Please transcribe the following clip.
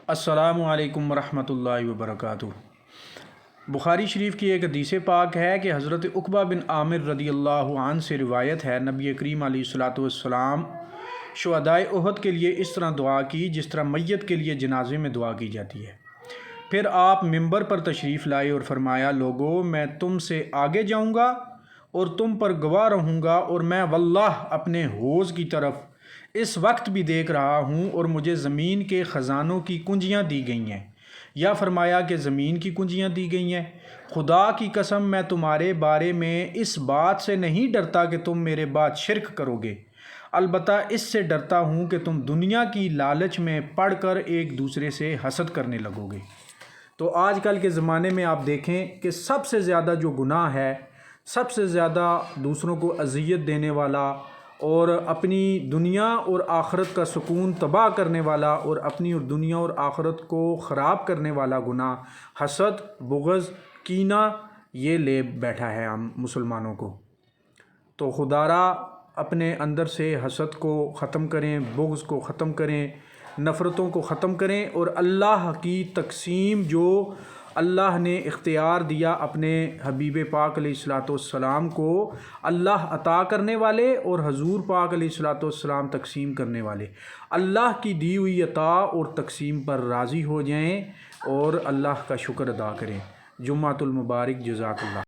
السلام علیکم ورحمۃ اللہ وبرکاتہ۔ بخاری شریف کی ایک حدیث پاک ہے کہ حضرت عقبہ بن عامر رضی اللہ عنہ سے روایت ہے، نبی کریم علیہ الصلوۃ والسلام شہدائے احد کے لیے اس طرح دعا کی جس طرح میت کے لیے جنازے میں دعا کی جاتی ہے۔ پھر آپ ممبر پر تشریف لائے اور فرمایا، لوگو میں تم سے آگے جاؤں گا اور تم پر گواہ رہوں گا، اور میں واللہ اپنے حوض کی طرف اس وقت بھی دیکھ رہا ہوں اور مجھے زمین کے خزانوں کی کنجیاں دی گئی ہیں۔ یا فرمایا کہ زمین کی کنجیاں دی گئی ہیں۔ خدا کی قسم میں تمہارے بارے میں اس بات سے نہیں ڈرتا کہ تم میرے بعد شرک کرو گے، البتہ اس سے ڈرتا ہوں کہ تم دنیا کی لالچ میں پڑ کر ایک دوسرے سے حسد کرنے لگو گے۔ تو آج کل کے زمانے میں آپ دیکھیں کہ سب سے زیادہ جو گناہ ہے، سب سے زیادہ دوسروں کو اذیت دینے والا اور اپنی دنیا اور آخرت کا سکون تباہ کرنے والا اور اپنی دنیا اور آخرت کو خراب کرنے والا گناہ حسد، بغض، کینہ یہ لے بیٹھا ہے ہم مسلمانوں کو۔ تو خدارا اپنے اندر سے حسد کو ختم کریں، بغض کو ختم کریں، نفرتوں کو ختم کریں، اور اللہ کی تقسیم جو اللہ نے اختیار دیا اپنے حبیب پاک علیہ الصلوۃ والسلام کو، اللہ عطا کرنے والے اور حضور پاک علیہ الصلوۃ والسلام تقسیم کرنے والے، اللہ کی دی ہوئی عطا اور تقسیم پر راضی ہو جائیں اور اللہ کا شکر ادا کریں۔ جمعۃ المبارک، جزاک اللہ۔